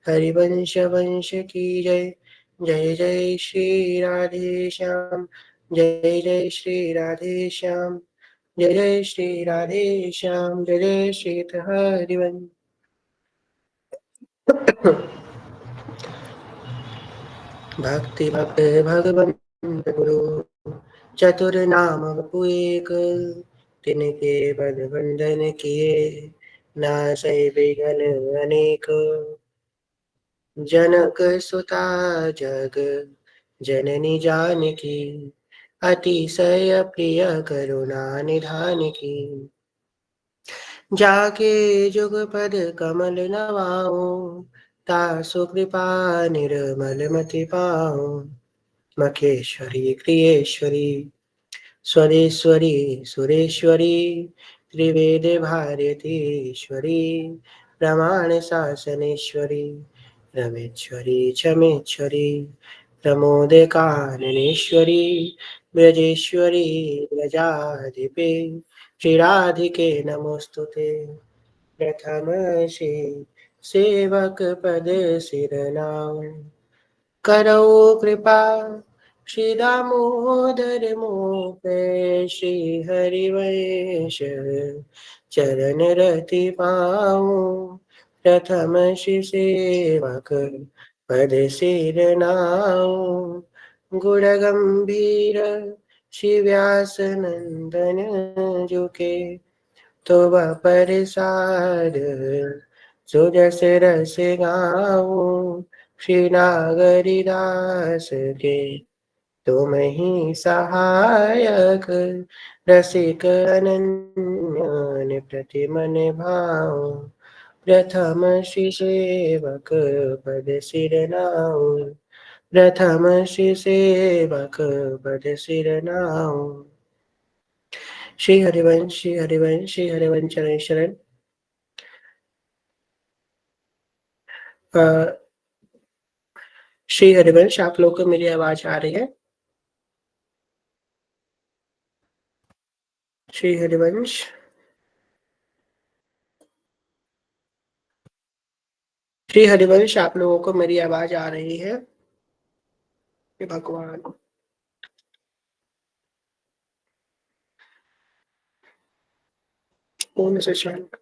हरिवंश वंश की जय। जय जय श्री राधे श्याम। जय जय श्री राधे श्याम। जय जय श्री राधे श्याम। जय जय श्री हरिवंश। भक्ति भक्त भगवंत गुरु चतुर नाम वपु एक। तिनके पद बंधन किए नासै विघ्न अनेक। जनक सुता जग जननी जानकी अतिशय प्रिय करुणा निधान की। जाके जुग पद कमल नवाओ तासु कृपा निर्मल मति पाओ। मखेश्वरी क्रियेश्वरी स्वरेश्वरी सुरेश्वरी त्रिवेद भारतीश्वरी प्रमाण शासनेश्वरी रमेश्वरी चमेश्वरी प्रमोदकाननेश्वरी ब्रजेश्वरी ब्रजाधिपे श्रीराधिके नमोस्तुते। प्रथम श्री सेवक पद सिरनाम करो कृपा श्री दामोदर मोपे श्री हरिवंश चरण रति पाऊं। प्रथम श्री सेवक पद सिर नाऊं गुण गंभीर श्री व्यास नंदन जुके तो वह प्रसाद सुजस रस गाऊं। श्री नागरिदास के तुम ही सहायक रसिक अनन्य प्रतिमन भाऊ। प्रथम श्री सेवक पद सिर नाऊं। प्रथम श्री सेवक पद सिर नाऊं। श्री हरिवंश श्री हरिवंश श्री हरिवंश चरण शरण। श्री हरिवंश आप लोग को मेरी आवाज आ रही है? श्री हरिवंश श्री हरिवंश आप लोगों को मेरी आवाज आ रही है? हे भगवान। पूर्ण से शांत।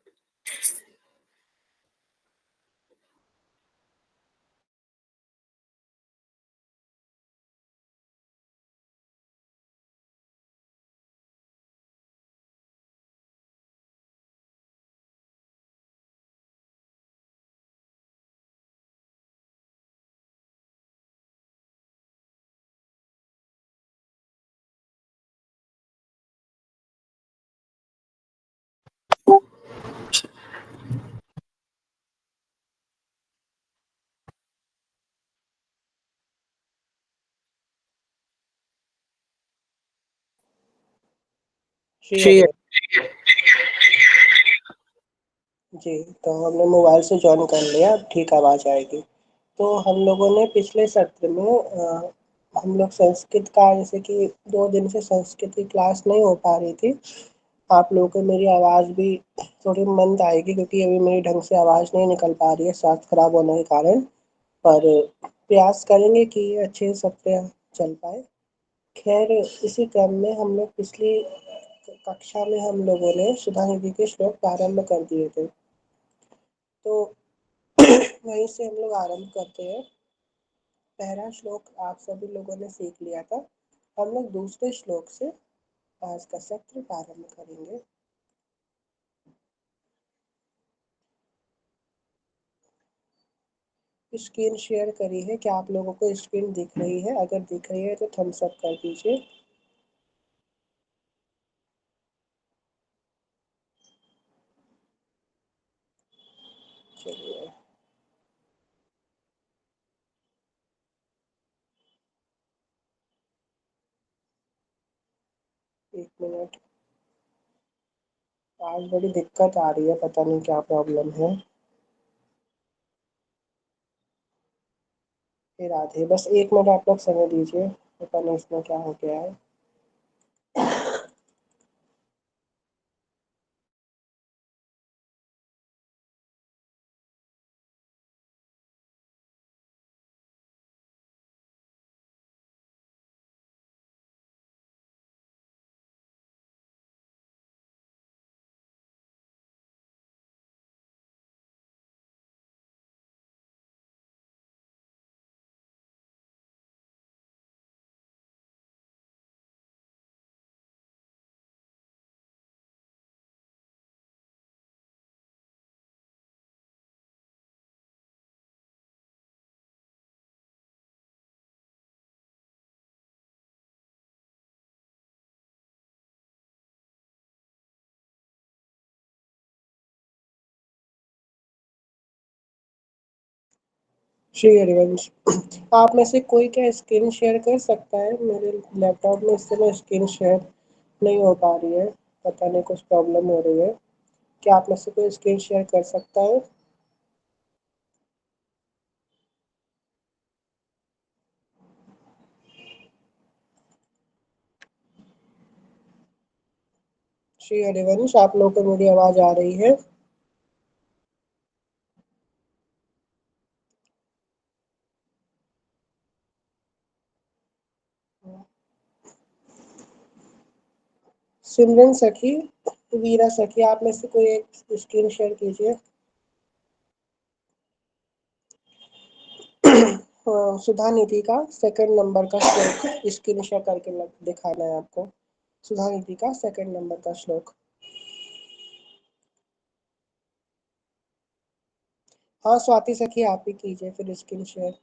श्री श्री हरिवंश जी, तो हमने मोबाइल से ज्वाइन कर लिया, अब ठीक आवाज आएगी। तो हम लोगों ने पिछले सत्र में हम लोग संस्कृत का जैसे कि 2 दिन से संस्कृत की क्लास नहीं हो पा रही थी। आप लोगों को मेरी आवाज़ भी थोड़ी मंद आएगी क्योंकि अभी मेरी ढंग से आवाज़ नहीं निकल पा रही है स्वास्थ्य खराब होने के कारण। पर प्रयास करेंगे कि अच्छे सत्र चल पाए। खैर इसी क्रम में हम लोग पिछली कक्षा में हम लोगों ने सुधा निधि के श्लोक प्रारंभ कर दिए थे। तो वहीं से हम लोग आरंभ करते हैं। पहला श्लोक आप सभी लोगों ने सीख लिया था। हम लोग दूसरे श्लोक से आज का सत्र प्रारंभ करेंगे। स्क्रीन शेयर करी है, क्या आप लोगों को स्क्रीन दिख रही है? अगर दिख रही है तो थम्स अप कर दीजिए। चलिए 1 मिनट। आज बड़ी दिक्कत आ रही है, पता नहीं क्या प्रॉब्लम है। हे राधे, बस 1 मिनट आप लोग समय दीजिए, पता नहीं इसमें क्या हो गया है। श्री हरिवंश, आप में से कोई क्या स्क्रीन शेयर कर सकता है? मेरे लैपटॉप में इस समय स्क्रीन शेयर नहीं हो पा रही है, पता नहीं कुछ प्रॉब्लम हो रही है। क्या आप में से कोई स्क्रीन शेयर कर सकता है? श्री हरिवंश, आप लोगों को मेरी आवाज़ आ रही है? सिमरन सखी, वीरा सखी, आप में से कोई एक स्क्रीन शेयर कीजिए। सुधा निधि का सेकंड नंबर का श्लोक स्क्रीन शेयर करके दिखाना है आपको। सुधा निधि का सेकंड नंबर का श्लोक। हाँ स्वाति सखी, आप ही कीजिए फिर स्क्रीन शेयर।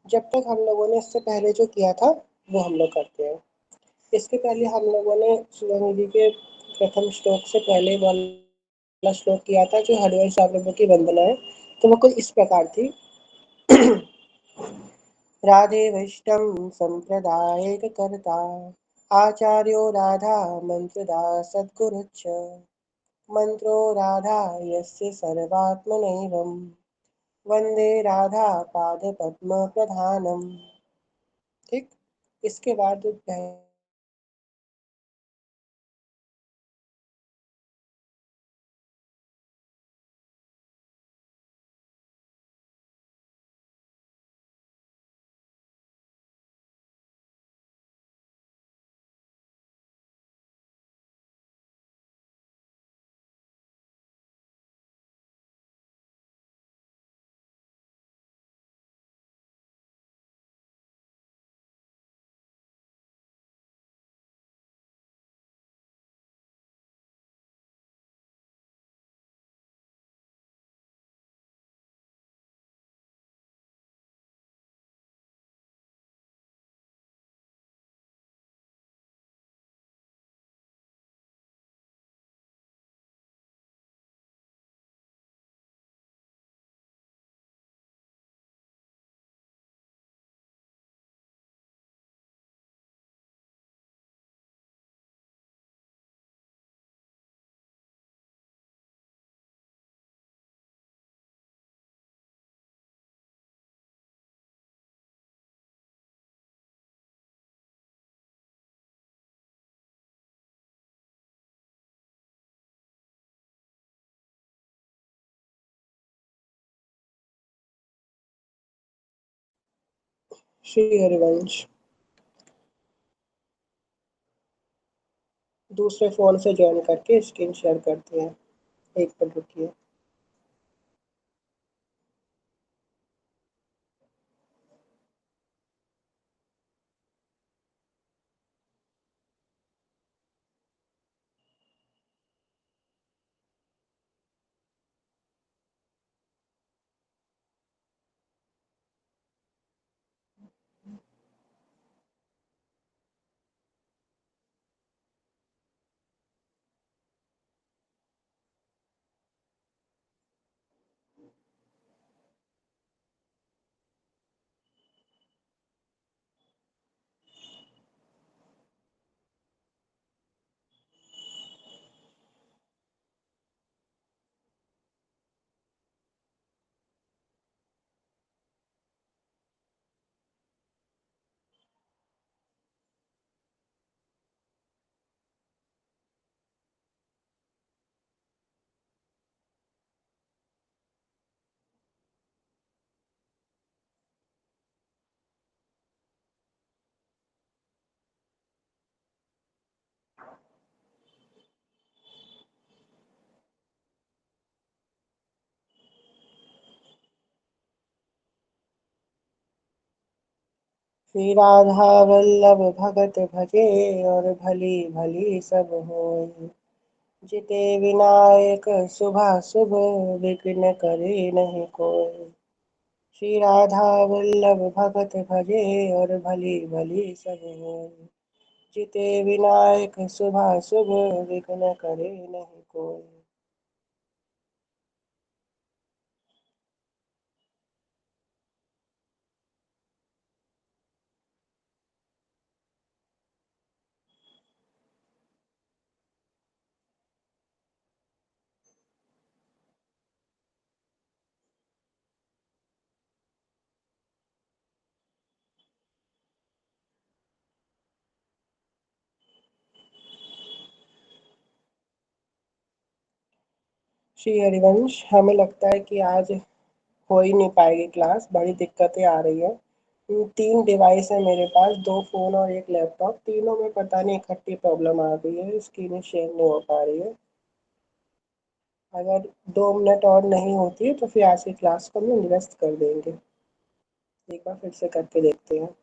जब तक हम लोगों ने इससे पहले जो किया था वो हम लोग करते हैं। इसके पहले हम लोगों ने सुधा निधि के प्रथम श्लोक से पहले वाला श्लोक किया था जो हरिवंश आगमों की वंदना है। तो वो कुछ इस प्रकार थी। राधे वैष्णव संप्रदायिक कर्ता, आचार्यो राधा मंत्रदास सद्गुरुच्च, मंत्रो राधा यस्य सर्वात्मनैवम्, वंदे राधा पाद पद्म प्रधानम। ठीक। इसके बाद श्री हरिवंश दूसरे फ़ोन से जॉइन करके स्क्रीन शेयर करते हैं। एक मिनट रुकिए। श्री राधा वल्लभ भगत भजे, और भली भली सब होय। जिते विनायक शुभाशुभ, विघ्न करे नहीं कोई। श्री राधा वल्लभ भगत भजे, और भली भली सब होय। जिते विनायक शुभाशुभ, विघ्न करे नहीं कोई। श्री हरिवंश, हमें लगता है कि आज हो ही नहीं पाएगी क्लास, बड़ी दिक्कतें आ रही है। 3 डिवाइस है मेरे पास, 2 फ़ोन और 1 लैपटॉप, तीनों में पता नहीं इकट्ठी प्रॉब्लम आ गई है, स्क्रीन शेयर नहीं हो पा रही है। अगर 2 मिनट और नहीं होती है तो फिर आज की क्लास को हम निरस्त कर देंगे। एक बार फिर से करके देखते हैं।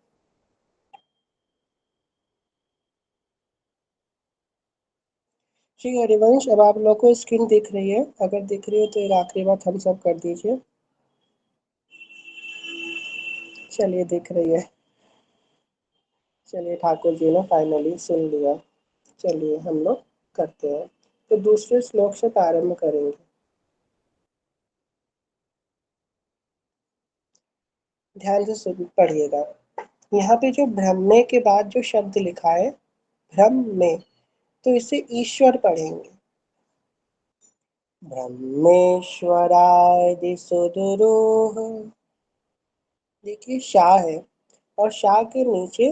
श्री हरिवंश, अब आप लोग को स्क्रीन दिख रही है? अगर दिख रही है तो एक आखिरी बार थम्स अप कर दीजिए। चलिए, दिख रही है। चलिए, ठाकुर जी ने फाइनली सुन लिया। चलिए हम लोग करते हैं। तो दूसरे श्लोक से प्रारंभ करेंगे। ध्यान से सुन पढ़िएगा। यहाँ पे जो ब्रह्मे के बाद जो शब्द लिखा है, भ्रम में, तो इसे ईश्वर पढ़ेंगे। ब्रह्मेश्वरादि सुदुरूह। देखिए, शाह है और शाह के नीचे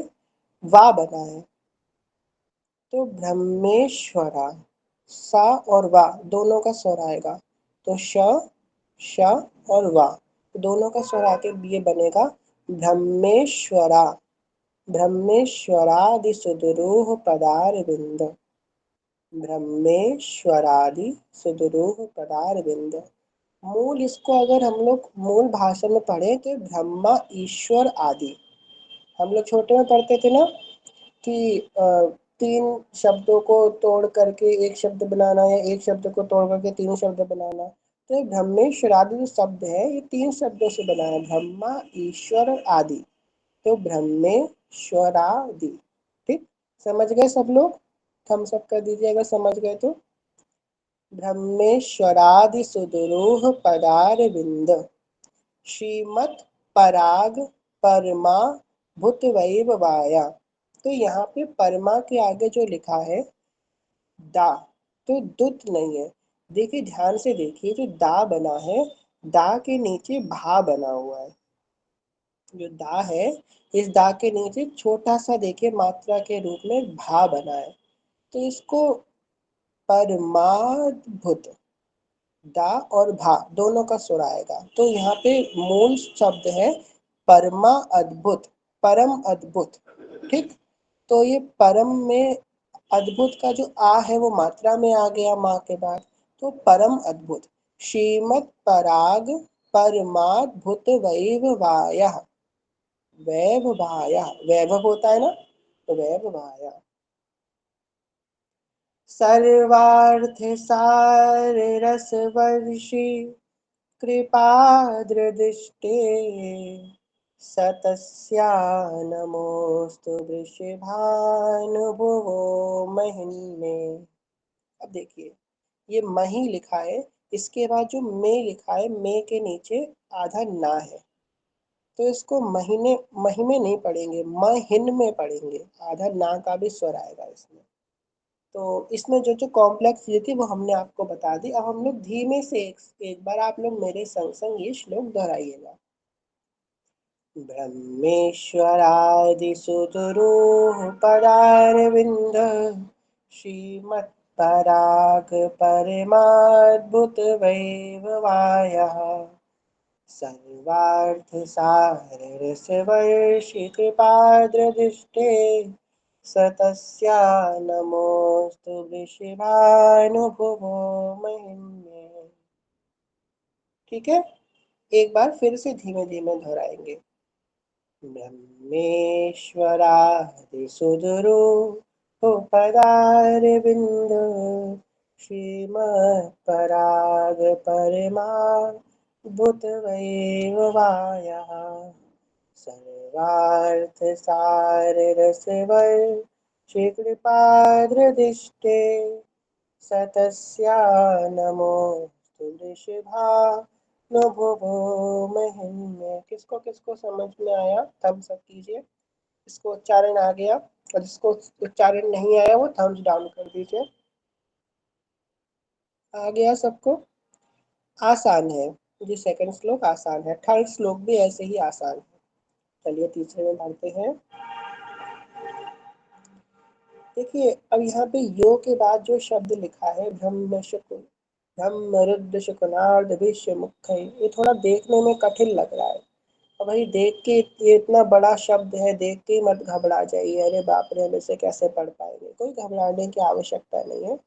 वा बना है, तो ब्रह्मेश्वरा, सा और वा दोनों का स्वर आएगा। तो श, श और वा दोनों का स्वर आके ये बनेगा ब्रह्मेश्वरा। ब्रह्मेश्वरादि सुदुरूह पदार विंद। ब्रह्मेश्वरादि सुदुरूह पदार विंद। मूल इसको अगर हम लोग मूल भाषा में पढ़े तो ब्रह्मा ईश्वर आदि। हम लोग छोटे में पढ़ते थे ना कि 3 शब्दों को तोड़ करके एक शब्द बनाना या एक शब्द को तोड़ करके 3 शब्द बनाना। तो ये ब्रह्मेश्वरादि जो शब्द है ये 3 शब्दों से बना है, ब्रह्मा, ईश्वर और आदि। तो ब्रह्मेश्वरादि। ठीक, समझ गए सब लोग? थम्स अप कर दीजिए अगर समझ गए तो। ब्रह्मेश्वरादि सुदुरूह पदार विंद। श्रीमत् पराग परमा भूत वैव वाया। तो यहाँ पे परमा के आगे जो लिखा है दा, तो दुत नहीं है। देखिए, ध्यान से देखिए, जो दा बना है, दा के नीचे भा बना हुआ है। जो दा है, इस दा के नीचे छोटा सा देखिए मात्रा के रूप में भा बना है, तो इसको परमाद्भुत, दा और भा दोनों का सुर आएगा। तो यहाँ पे मूल शब्द है परमा अद्भुत, परम अद्भुत। ठीक, तो ये परम में अद्भुत का जो आ है वो मात्रा में आ गया माँ के बाद, तो परम अद्भुत। श्रीमत् पराग परमाद्भुत वैव वाया। वैभ वाया, वैभव होता है ना, तो वैभ वाया। सर्वार्थ सार रस वर्षी कृपादृष्टे, सतस्यानमोऽस्तु वृषभानुभुवो महिम्ने। अब देखिए, ये मही लिखा है, इसके बाद जो में लिखा है, में के नीचे आधा ना है, तो इसको महीने मही में नहीं पढ़ेंगे, महिन में पढ़ेंगे। आधा ना का भी स्वर आएगा इसमें। तो इसमें जो जो कॉम्प्लेक्स चीजें थी वो हमने आपको बता दी। अब हम लोग धीमे से एक बार आप लोग मेरे संग संग ये श्लोक दोहराइएगा। ब्रह्मेश्वरादिसुदुरूह पदारविन्द, श्रीमत्पराग परमाद्भुतवैभवायः। सर्वार्थसाररसवर्षिकृपादृष्टे, स तस्या नमोऽस्तु वृषभानुभुवो महिम्ने। ठीक है, एक बार फिर से धीमे धीमे दोहराएंगे। ब्रह्मेश्वरादिसुदुरूह पदारविन्द, श्रीमत्पराग परिमा भूतवैव वायः सर्वार्थ सार रसवर श्रीकृपादृदिष्टे सतस्या नमोस्तु ऋषभा नो भुवो महिम्ने। किसको किसको समझ में आया थम्स अप कीजिए, इसको उच्चारण आ गया, और जिसको उच्चारण नहीं आया वो थम्स डाउन कर दीजिए। आ गया सबको? आसान है जी, सेकंड श्लोक आसान है, थर्ड श्लोक भी ऐसे ही आसान है। चलिए तीसरे में बढ़ते हैं। देखिए अब यहाँ पे यो के बाद जो शब्द लिखा है ब्रह्म शुक्र, ब्रह्म रुद्र शुक्रार्ध विश्व मुख्य, ये थोड़ा देखने में कठिन लग रहा है। अब भाई देख के ये इतना बड़ा शब्द है, देख के मत घबरा जाइए, अरे बाप रे हम इसे कैसे पढ़ पाएंगे, कोई घबराने की आवश्यकता नहीं है,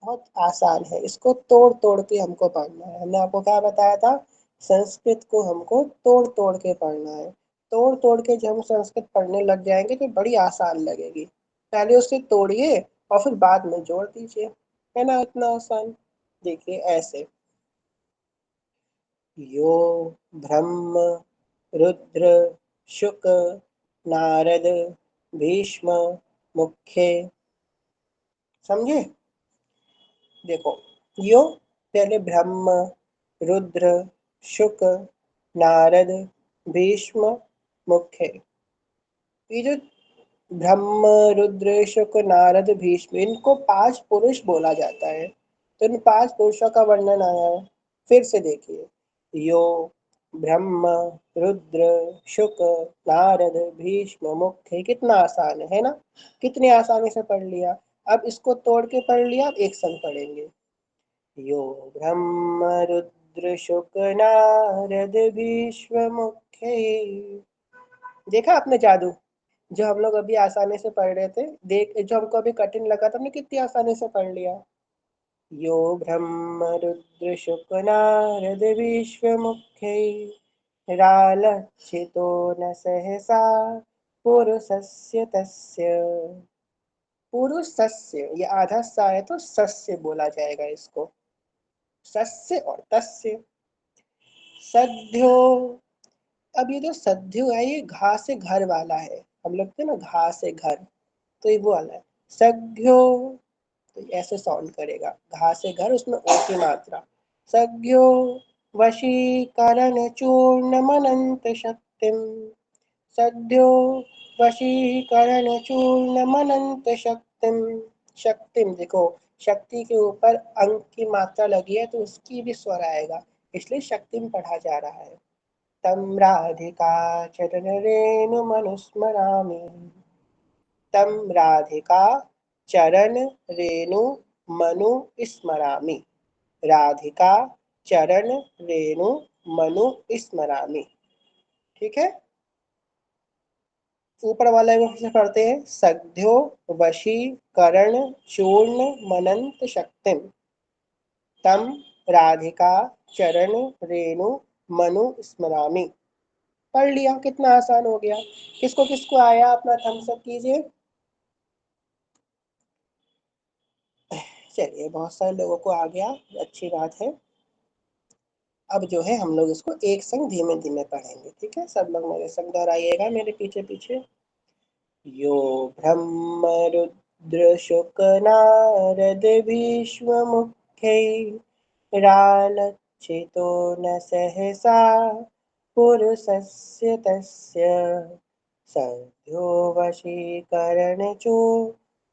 बहुत आसान है। इसको तोड़ तोड़ के हमको पढ़ना है। हमने आपको क्या बताया था, संस्कृत को हमको तोड़ तोड़ के पढ़ना है। तोड़ तोड़ के जब हम संस्कृत पढ़ने लग जाएंगे तो बड़ी आसान लगेगी। पहले उसे तोड़िए और फिर बाद में जोड़ दीजिए, है ना, इतना आसान। देखिए ऐसे, यो ब्रह्म रुद्र शुक नारद भीष्म मुख्य, समझे? देखो यो, पहले ब्रह्म रुद्र शुक नारद भीष्म मुख्य, ये जो ब्रह्म रुद्र शुक नारद भीष्म, इनको पांच पुरुष बोला जाता है। तो इन पांच पुरुषों का वर्णन आया है। फिर से देखिए, यो ब्रह्म रुद्र शुक नारद भीष्म मुख्य, कितना आसान है ना, कितनी आसानी से पढ़ लिया। अब इसको तोड़ के पढ़ लिया, अब एक संग पढ़ेंगे। यो ब्रह्म रुद्र शुक नारद भीष्म मुख्य, देखा आपने जादू, जो हम लोग अभी आसानी से पढ़ रहे थे, देख जो हमको अभी कठिन लगा था हमने कितनी आसानी से पढ़ लिया। यो ब्रह्म रुद्र शुक नारद विश्व मुख्य रालक्षितो न सहसा पुरुषस्य तस्य, पुरुषस्य ये आधा सा है तो सस्य बोला जाएगा इसको, सस्य और तस्य। सद्यो, अब ये जो सद्यो है ये घा से घर वाला है, हम लोग थे ना घा से घर, तो ये वो वाला है सघ्यो, तो ऐसे साउंड करेगा, घा से घर, उसमें ओ की मात्रा। सघ्यो वशीकरण चूर्ण मनंत शक्तिम, सद्यो वशीकरण चूर्ण मनंत शक्तिम, शक्तिम देखो, शक्ति के ऊपर अंक की मात्रा लगी है तो उसकी भी स्वर आएगा, इसलिए शक्तिम पढ़ा जा रहा है। तम राधिका चरण रेणु मनुस्मरामि, तम राधिका चरण रेणु मनु स्मरामि, राधिका चरण रेणु मनु स्मरामि, ठीक है। ऊपर वाले में से पढ़ते हैं, सद्यो वशी करण चूर्ण मनंत शक्तिम, तम राधिका चरण रेणु मनु स्मरामि। पढ़ लिया, कितना आसान हो गया। किसको किसको आया अपना थम्स अप कीजिए। चलिए बहुत सारे लोगों को आ गया, अच्छी बात है। अब जो है हम लोग इसको एक संग धीमे धीमे पढ़ेंगे, ठीक है, सब लोग मेरे संग दोहराइएगा मेरे पीछे पीछे। यो ब्रह्म रुद्र शुक नारद भीष्म मुख्य रालक्षितो न सहसा पुरुषस्य तस्य, सद्यो वशीकरणचो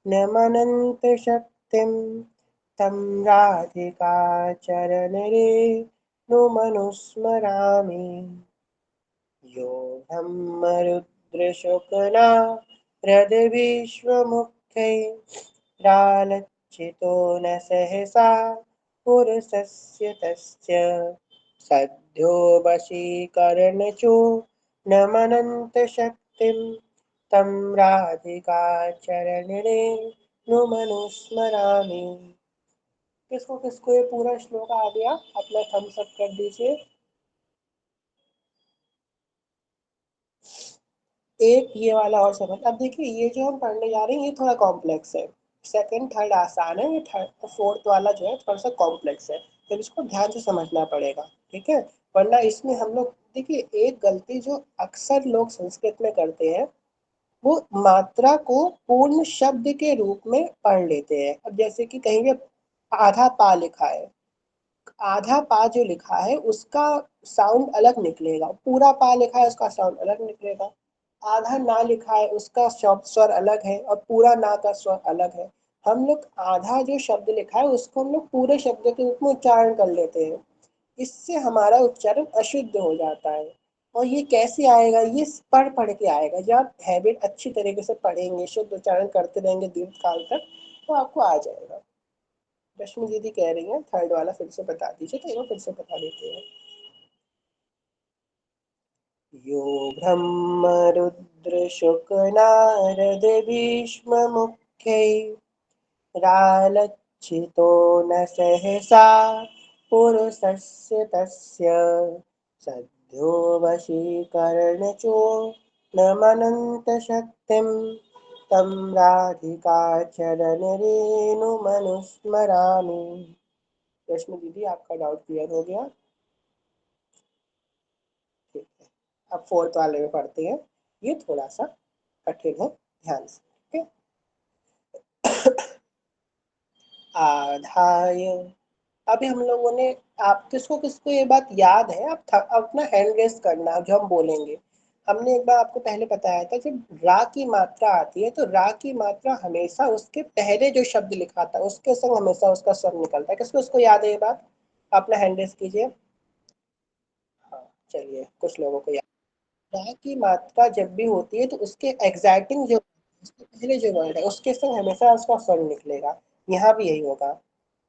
न मनन्त शक्तिं, तं राधिका चरणरेणुमनुस्मरामि। यो ब्रह्मरुद्रशुक्लारदविश्वमुख्यैरालक्षितो न सहसा पुरुषस्य तस्य, सद्यो वशीकरणचो न मनन्त शक्तिं, तं राधिका चरणरेणुमनुस्मरामि। किसको किसको ये पूरा श्लोक आ गया अपना थम्स अप कर दीजिए। एक ये वाला और समझ, अब देखिए ये जो हम पढ़ने जा रहे हैं ये थोड़ा कॉम्प्लेक्स है, सेकंड थर्ड आसान है, ये थर्ड फोर्थ वाला जो है थोड़ा सा कॉम्प्लेक्स है, तो इसको ध्यान से समझना पड़ेगा, ठीक है। वरना इसमें हम लोग देखिए, एक गलती जो अक्सर लोग संस्कृत में करते हैं, वो मात्रा को पूर्ण शब्द के रूप में पढ़ लेते हैं। अब जैसे कि कहीं पे आधा पा लिखा है, आधा पा जो लिखा है उसका साउंड अलग निकलेगा, पूरा पा लिखा है उसका साउंड अलग निकलेगा। आधा ना लिखा है उसका शब्द स्वर अलग है और पूरा ना का स्वर अलग है। हम लोग आधा जो शब्द लिखा है उसको हम लोग पूरे शब्द के रूप में उच्चारण कर लेते हैं, इससे हमारा उच्चारण अशुद्ध हो जाता है। और ये कैसे आएगा, ये पढ़ पढ़ के आएगा। जब आप हैबिट अच्छी तरीके से पढ़ेंगे, शुद्ध उच्चारण करते रहेंगे दीर्घ काल तक, तो आपको आ जाएगा। रश्मि दीदी कह रही हैं थर्ड वाला फिर से बता दीजिए, तो एक बार फिर से बता देते हैं। यो ब्रह्म रुद्र शुक नारद भीष्म मुख्यै रालक्षितो न सहसा पुरुषस्य तस्य सद्यो वशीकरणचो न मनन्त शक्तिं तं राधिकाचरणरेणुमनुस्मरामि। रश्मि दीदी आपका डाउट क्लियर हो गया? ठीक है, अब फोर्थ वाले में पढ़ते हैं। ये थोड़ा सा कठिन है, ध्यान से, ठीक है। आधाय, अभी हम लोगों ने, आप किसको किसको ये बात याद है, आप अपना हैंड रेस करना जो हम बोलेंगे। हमने एक बार आपको पहले बताया था, जब रा की मात्रा आती है तो रा की मात्रा हमेशा उसके पहले जो शब्द लिखा था उसके संग हमेशा उसका स्वर निकलता है। किसको इसको याद है ये बात? अपना हैंड रेस कीजिए। हाँ, चलिए, कुछ लोगों को याद। रा की मात्रा जब भी होती है तो उसके एग्जैक्टिंग जो, उसके पहले जो वर्ड है उसके संग हमेशा उसका स्वर निकलेगा। यहाँ भी यही होगा।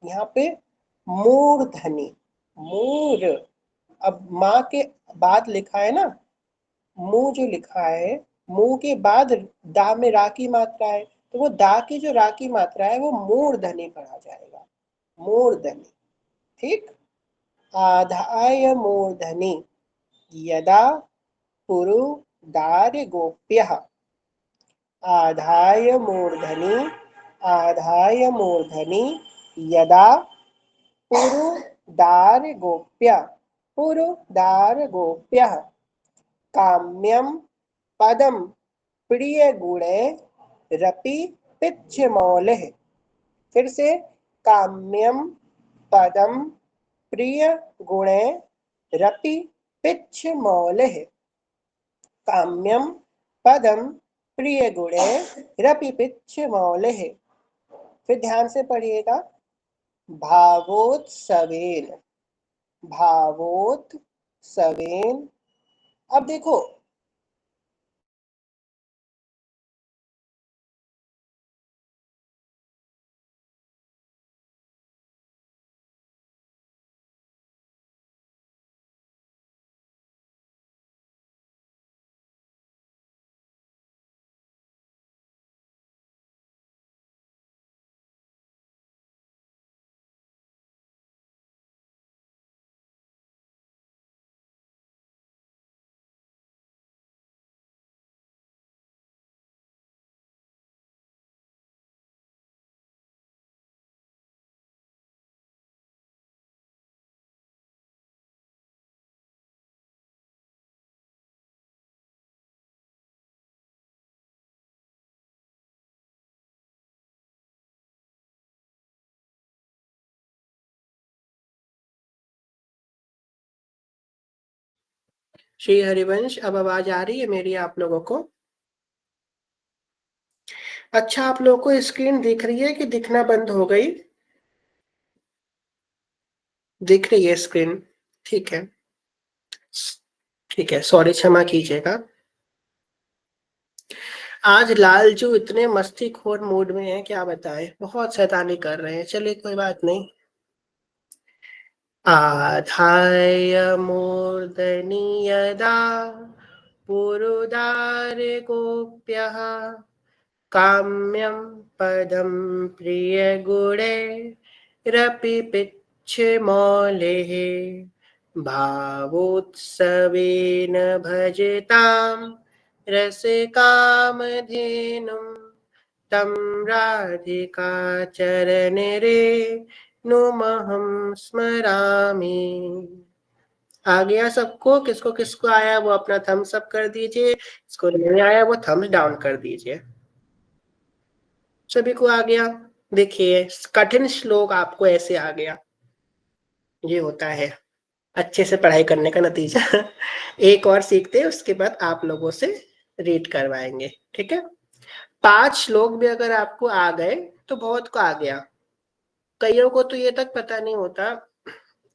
यहाँ पे मूर्धनी, मूर, अब माँ के बाद लिखा है ना, मुंह जो लिखा है, मुंह के बाद दा में रा की मात्रा है, तो वो दा की जो रा की मात्रा है वो मूर्धनी पढ़ा जाएगा, मूर्धनी, ठीक। आधाय मूर्धनि यदा पुरुदार्य गोप्यः, आधाय मूर्धनि, आधाय मूर्धनि यदा पुरुदार्य गोप्य, पुरुदार्य गोप्यः काम्यं पदं प्रिय गुणे रपि पिच्छमौलिः। फिर से, काम्यम पदम प्रिय गुणे रपि पिच्छमौलिः, काम्यम पदम प्रिय गुणे रपि पिच्छमौलिः। फिर ध्यान से पढ़िएगा। भावोत्सवेन, भावोत्सवेन, अब देखो, श्री हरिवंश, अब आवाज आ रही है मेरी आप लोगों को? अच्छा, आप लोगों को स्क्रीन दिख रही है कि दिखना बंद हो गई? दिख रही है स्क्रीन? ठीक है, ठीक है, सॉरी, क्षमा कीजिएगा। आज लालजू इतने मस्तीखोर मूड में है, क्या बताएं, बहुत शैतानी कर रहे हैं। चलिए, कोई बात नहीं। आधाय मूर्धनि यदा पुरुदार गोप्यः काम्यं पदं प्रियगुणे रपि पिच्छमौलिः भावोत्सवेन भजतां रसकामधेनुं तं राधिका चरणे रेणुमहं स्मरामि। आ गया सबको? किसको किसको आया वो अपना थम्स अप कर दीजिए, इसको नहीं आया वो थम्स डाउन कर दीजिए। सभी को आ गया? देखिए कठिन श्लोक आपको ऐसे आ गया, ये होता है अच्छे से पढ़ाई करने का नतीजा। एक और सीखते हैं उसके बाद आप लोगों से रीड करवाएंगे, ठीक है? 5 श्लोक भी अगर आपको आ गए तो बहुत को आ गया। कईयों को तो ये तक पता नहीं होता।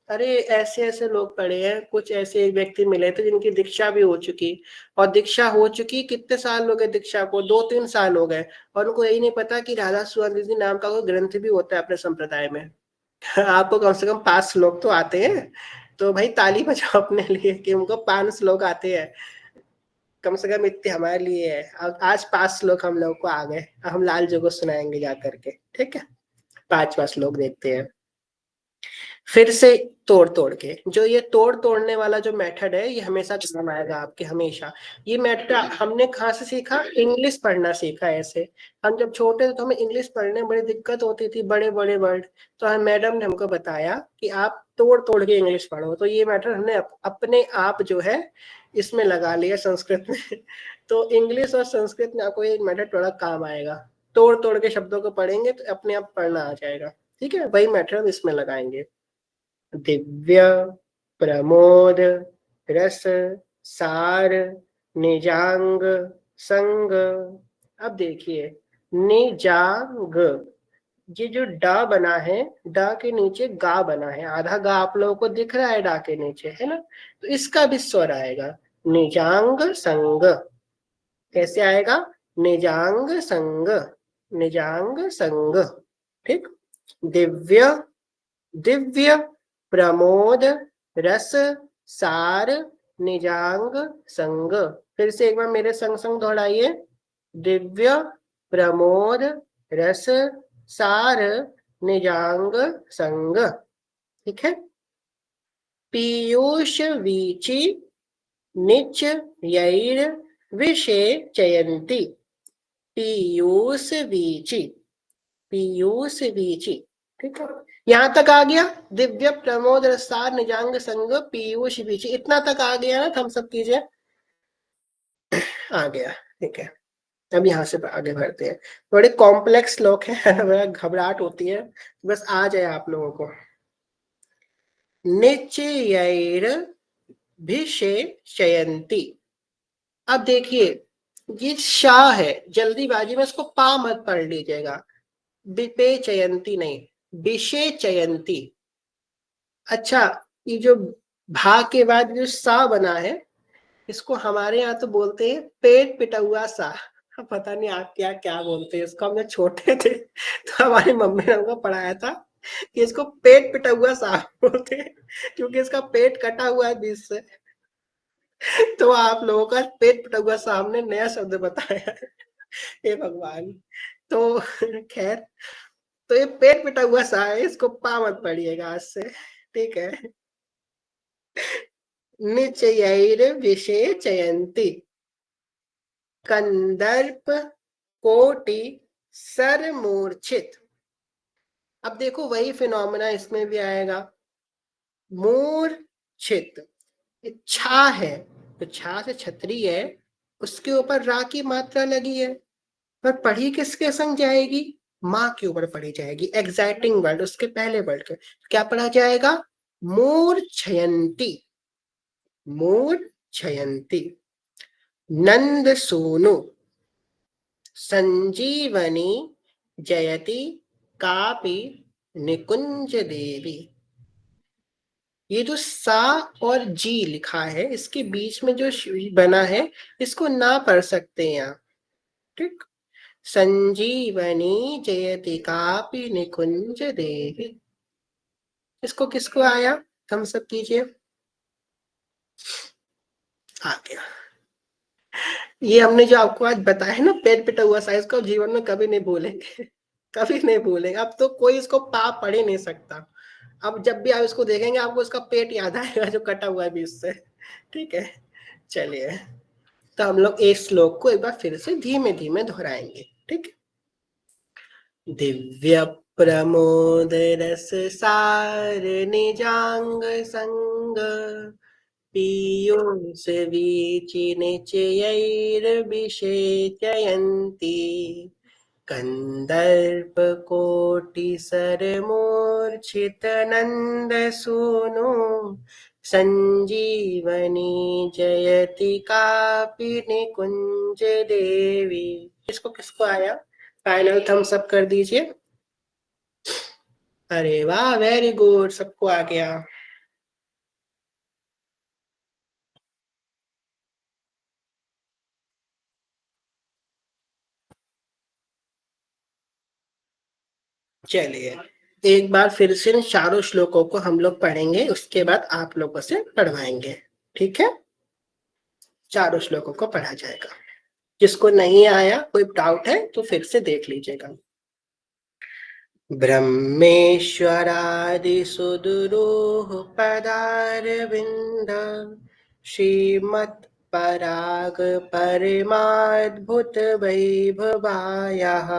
अरे ऐसे ऐसे लोग पढ़े हैं, कुछ ऐसे व्यक्ति मिले थे जिनकी दीक्षा भी हो चुकी, और दीक्षा हो चुकी कितने साल हो गए दीक्षा को, 2-3 साल हो गए, और उनको यही नहीं पता कि राधा सुअंधी नाम का कोई ग्रंथ भी होता है अपने संप्रदाय में। आपको कम से कम 5 श्लोक तो आते हैं, तो भाई ताली बजाओ अपने लिए कि उनको 5 श्लोक आते हैं। कम से कम इतने हमारे लिए है। अब आज 5 श्लोक हम लोग को आ गए, अब हम लाल जी को सुनाएंगे जा करके, ठीक है? 5वां श्लोक देखते हैं फिर से। तोड़ तोड़ के, जो ये तोड़ तोड़ने वाला जो मेथड है ये हमेशा काम आएगा आपके, हमेशा। ये मेथड हमने कहाँ से सीखा? इंग्लिश पढ़ना सीखा। ऐसे हम जब छोटे थे तो हमें इंग्लिश पढ़ने में बड़ी दिक्कत होती थी, बड़े बड़े वर्ड, तो हम मैडम ने हमको बताया कि आप तोड़ तोड़ के इंग्लिश पढ़ो। तो ये मेथड हमने अपने आप जो है इसमें लगा लिया संस्कृत में। तो इंग्लिश और संस्कृत में आपको ये मेथड थोड़ा काम आएगा। तोड़ तोड़ के शब्दों को पढ़ेंगे तो अपने आप पढ़ना आ जाएगा, ठीक है? वही मेथड इसमें लगाएंगे। दिव्य प्रमोद रस सार निजांग संग। अब देखिए निजांग, ये जो डा बना है, डा के नीचे गा बना है, आधा गा आप लोगों को दिख रहा है डा के नीचे, है ना? तो इसका भी स्वर आएगा निजांग संग। कैसे आएगा? निजांग संग, निजांग संग, ठीक? दिव्य, दिव्य प्रमोद रस सार निजांग संग। फिर से एक बार मेरे संग संग दोहराइए। दिव्य प्रमोद रस सार निजांग संग, ठीक है? पीयूष वीची निच यैर विषे चयंती। पीयूष वीची, पीयूष वीची, ठीक है? यहां तक आ गया। दिव्य प्रमोद रसार निजांग संग पीयूष वीची, इतना तक आ गया ना? थम्स अप कीजिए। आ गया, ठीक है? अब यहाँ से आगे बढ़ते हैं। थोड़े कॉम्प्लेक्स लोग हैं, घबराहट होती है, बस आ जाए आप लोगों को। निचयैर भिषे शयंती। अब देखिए ये शाह है, जल्दीबाजी में इसको पा मत पढ़ लीजिएगा, विपे चयंती नहीं, विषे चयंती। अच्छा, ये जो भा के बाद जो सा बना है, इसको हमारे यहाँ तो बोलते हैं पेट पिटा हुआ सा। पता नहीं आप क्या क्या बोलते हैं इसको। हम जब छोटे थे तो हमारी मम्मी ने हमको पढ़ाया था कि इसको पेट पिटा हुआ सा बोलते हैं, क्योंकि इसका पेट कटा हुआ है बीच से। तो आप लोगों का पेट पिटा हुआ सा हमने नया शब्द बताया। हे भगवान। तो खैर, तो ये पेट पिटा हुआ सा है, इसको पा मत पढ़िएगा आज से, ठीक है? निचयैर विषे चयंती कंदर्प कोटि सर मूर्छित। अब देखो वही फिनोमेना इसमें भी आएगा। मूर्छित, छा है तो छा से छतरी है, उसके ऊपर रा की मात्रा लगी है, पर पढ़ी किसके संग जाएगी? माँ के ऊपर पढ़ी जाएगी। एग्जैक्टिंग वर्ड उसके पहले वर्ड के क्या पढ़ा जाएगा? मूर्छयंती, मूर्छयंती। नंद सोनु संजीवनी जयति कापि निकुंज देवी। ये जो सा और जी लिखा है, इसके बीच में जो बना है, इसको ना पढ़ सकते हैं आप, ठीक? संजीवनी जयति कापि निकुंज देवी। इसको किसको आया? हम सब कीजिए। आ गया। ये हमने जो आपको आज बताया है ना, पेट पिटा हुआ सा, इसको जीवन में कभी नहीं भूलेंगे। कभी नहीं भूलेंगे। अब तो कोई इसको पा पढ़ ही नहीं सकता। अब जब भी आप इसको देखेंगे आपको इसका पेट याद आएगा जो कटा हुआ है बीच से, ठीक है? चलिए, तो हम लोग इस श्लोक को एक बार फिर से धीमे धीमे दोहराएंगे, ठीक है? दिव्य प्रमोद रस सार निजांग संग पीयूष वीचिनिचयैर्विषेचयन्ती कन्दर्पकोटिसरमूर्छितनन्दसूनो संजीवनी जयति कापि निकुंज देवी। किसको किसको आया? फाइनल थम्स अप कर दीजिए। अरे वाह, वेरी गुड, सबको आ गया। चलिए, एक बार फिर से इन चारों श्लोकों को हम लोग पढ़ेंगे, उसके बाद आप लोगों से पढ़वाएंगे, ठीक है? चारों श्लोकों को पढ़ा जाएगा। जिसको नहीं आया, कोई डाउट है तो फिर से देख लीजिएगा। ब्रह्मेश्वरादिसुदुरूह पदारविन्द श्रीमत् पराग परिमाद्भुत वैभवायाः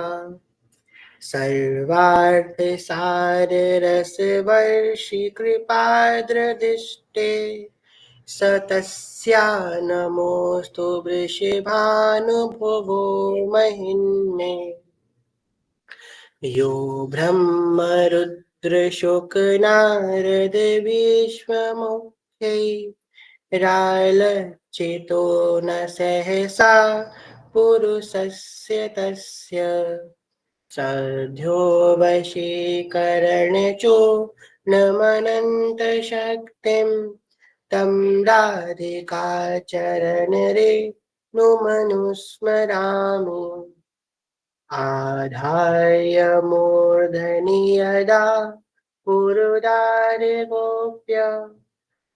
सर्वार्थ सार रस वर्षि कृपाद्रदिष्टे सतस्या नमोस्तु वृषभानुभुवो महिन्ने यो ब्रह्मरुद्रशुकनारद विश्वमुख्यैरालच्चितो न सहसा पुरुषस्य तस्य सद्यो वशीकरणचो नमनन्तशक्तिं तं राधिकाचरणरे नुमनुस्मरामि आधार्य मूर्धनि यदा पुरुदारगोप्य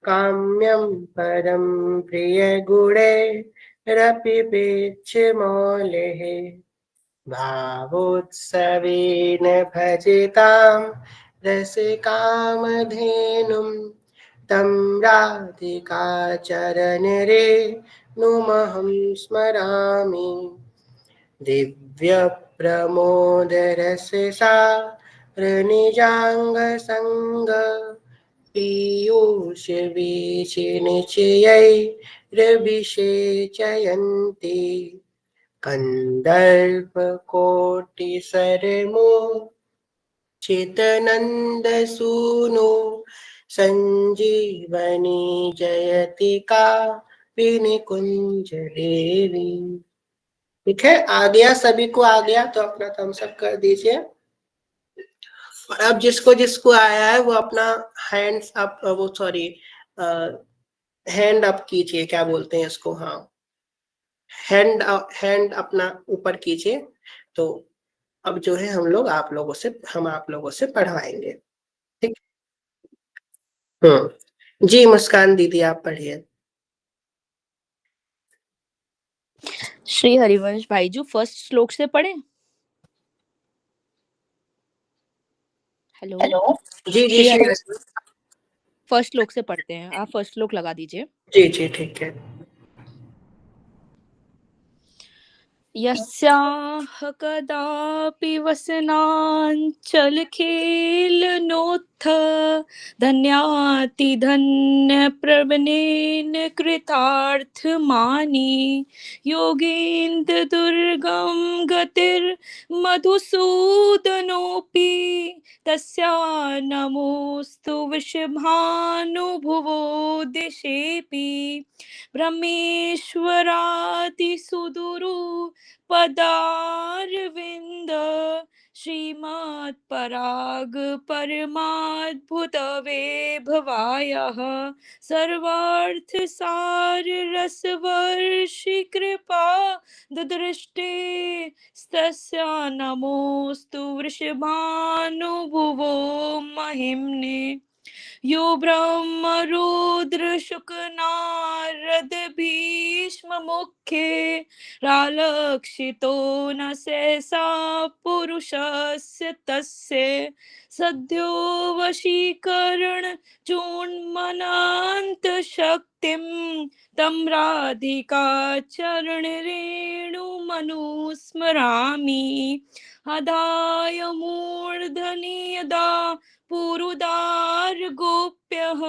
काम्यं परं प्रियगुणैरपि पेच्छमौलेः भावोत्सवेन भजतां रसिकामधेनुं तं राधिकाचरणरे नुमहं स्मरामि दिव्यप्रमोदरससारनिजाङ्गसङ्ग पीयूषवीचिनिचयैर्विषेचयन्ती कन्दर्पकोटिसरमूर्छितनन्दसूनो संजीवनी जयति कापिनिकुञ्ज देवी। ठीक है, आ गया? सभी को आ गया तो अपना थम्स अप कर दीजिए। और अब जिसको जिसको आया है वो अपना हैंड्स अप, वो सॉरी, हैंड अप कीजिए, क्या बोलते हैं इसको, हाँ, हैंड अपना ऊपर कीजिए। तो अब जो है हम आप लोगों से पढ़वाएंगे, ठीक। जी मुस्कान दीदी, आप पढ़िए। श्री हरिवंश भाईजू फर्स्ट श्लोक से पढ़े। हेलो, जी जी श्री फर्स्ट श्लोक से पढ़ते हैं, आप फर्स्ट श्लोक लगा दीजिए। जी जी ठीक है। यस्याह कदापि वसनाञ्चलखेलनोत्थ धन्याति धन्यप्रवणेन कृतार्थमानि योगेन्द्र दुर्गम गतिर्मधुसूदनोऽपि तस्या नमोस्तु वृषभानुभुवो दिशेऽपि ब्रह्मेश्वरादिसुदुरु पदारविन्द श्रीमत्पराग परमाद्भुत वैभवायः सर्वार्थसार रसवर्षि कृपा ददृष्टे तस्या नमोस्तु वृषभानुभुवो महिम्ने यो ब्रह्मरुद्र शुकनारद भीष्म मुख्ये रालक्षितो न सहसा पुरुषस्य तस्य सद्यो वशीकरण चूर्णमनान्त शक्तिं तं राधिका चरण रेणु मनुस्मरामि अधाय मूर्धनि यदा पुरुदार गोप्यः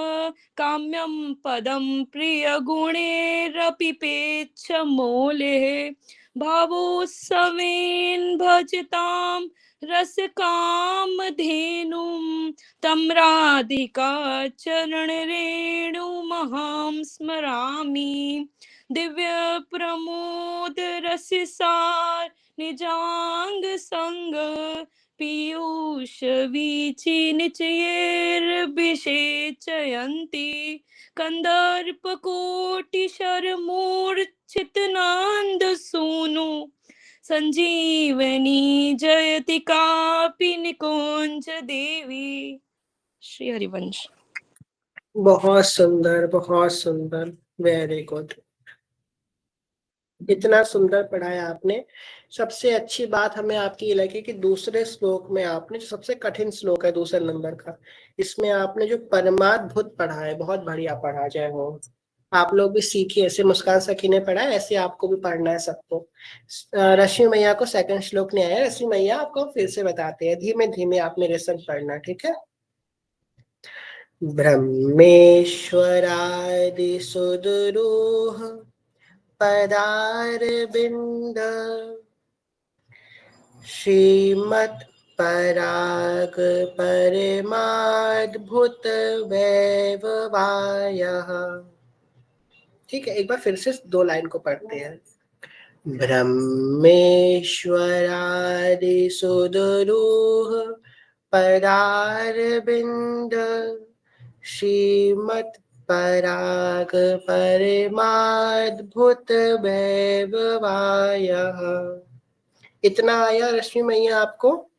काम्यं पदं प्रियगुणैरपिपेच्छ मौलेः भावोत्सवेन भजतां रसकामधेनुं तं राधिका चरणरेणुमहं स्मरामि दिव्यप्रमोद रससार निजांग संग पीयूष वीचि निचयैर्विषेचयन्ति कंदर्पकोटिशरमूर्छितनन्द सूनु संजीवनी जयति कापि निकुंज देवी। श्री हरिवंश। बहुत सुंदर, बहुत सुंदर, वेरी गुड। इतना सुंदर पढ़ाया आपने। सबसे अच्छी बात हमें आपकी ये लगी कि दूसरे श्लोक में आपने, जो सबसे कठिन श्लोक है दूसरे नंबर का, इसमें आपने जो परमाद्भुत पढ़ा है, बहुत बढ़िया पढ़ा। जय हो। आप लोग भी सीखिए, ऐसे मुस्कान सखी ने पढ़ा है, ऐसे आपको भी पढ़ना है सबको। रश्मि मैया को सेकंड श्लोक नहीं आया। रश्मि मैया आपको फिर से बताते हैं, धीमे धीमे आप मेरे संग पढ़ना, ठीक है। ब्रह्मेश्वरादि सुदुरूह पदारविंद श्रीमत् पराग परमाद्भुत वैभवायः। ठीक है, एक बार फिर से 2 लाइन को पढ़ते हैं। ब्रह्मेश्वरादि सुदुरूह पदारविंद श्रीमत् पराग परमाद्भुत वैभवायः। इतना आया रश्मि मैया आपको?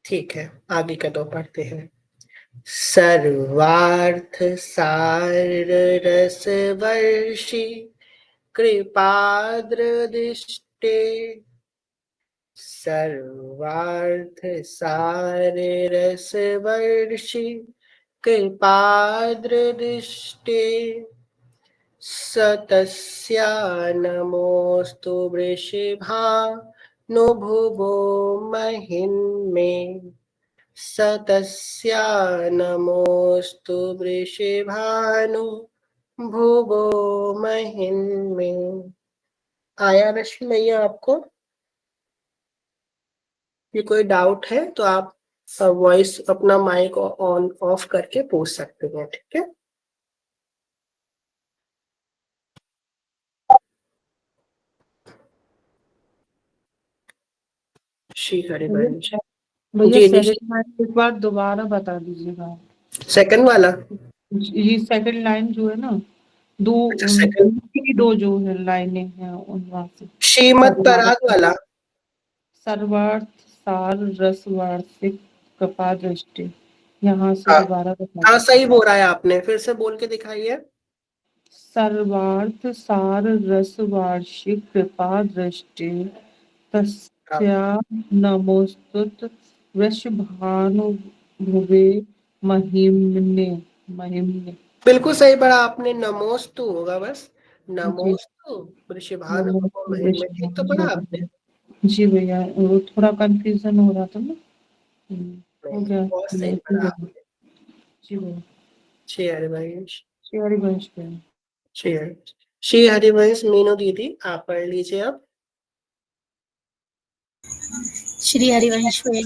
ठीक है, आगे का 2 पढ़ते हैं। सर्वार्थ सार रस वर्षि कृपाद्र दृष्टे सर्वार्थ सार रस वर्षि कृपाद्र दृष्टे सतस्या नमोस्तु वृषभानुभुवो महिन्मे सतस्या नमोस्तु वृषभानुभुवो महिन्मे। आया रश्मि मैया आपको? ये कोई डाउट है तो आप वॉइस अपना माइक ऑन ऑफ करके पूछ सकते हैं, ठीक है। श्री हरिवंश। भैया जी जी, सेकंड लाइन एक बार दोबारा बता दीजिएगा। सेकंड वाला। ये सेकंड लाइन जो है ना, दो अच्छा, सेकंड। दो जो है लाइनें हैं उन वहां से श्रीमत पराग वाला। सर्वार्थ सार रस वार्षिक कृपा दृष्टि, यहाँ से हाँ दोबारा बता हाँ, दीजिए। सही बोल रहा है आपने, फिर से बोल के दिखाइए। सर्वार्थ सार रस वार्षिक कृपा दृष्टि तस्या नमोस्तुत वृषभानुभुवे महिम्ने महिम्ने। बिल्कुल सही पढ़ा आपने, नमोस्तु होगा बस, जी, नमोस्तु वृषभानुभव नमोस्तु महिम्ने, ठीक तो पढ़ा आपने। जी भैया, वो थोड़ा कंफ्यूजन हो रहा था ना। हो नहीं, गया बहुत सही जी पढ़ा आपने। भैया। श्री हरिवंश। श्री हरिवंश पे श्री हरिवंश। श्री हरिवंश मीनू दीदी आप पढ़ लीजिए अब। श्री हरिवंश जी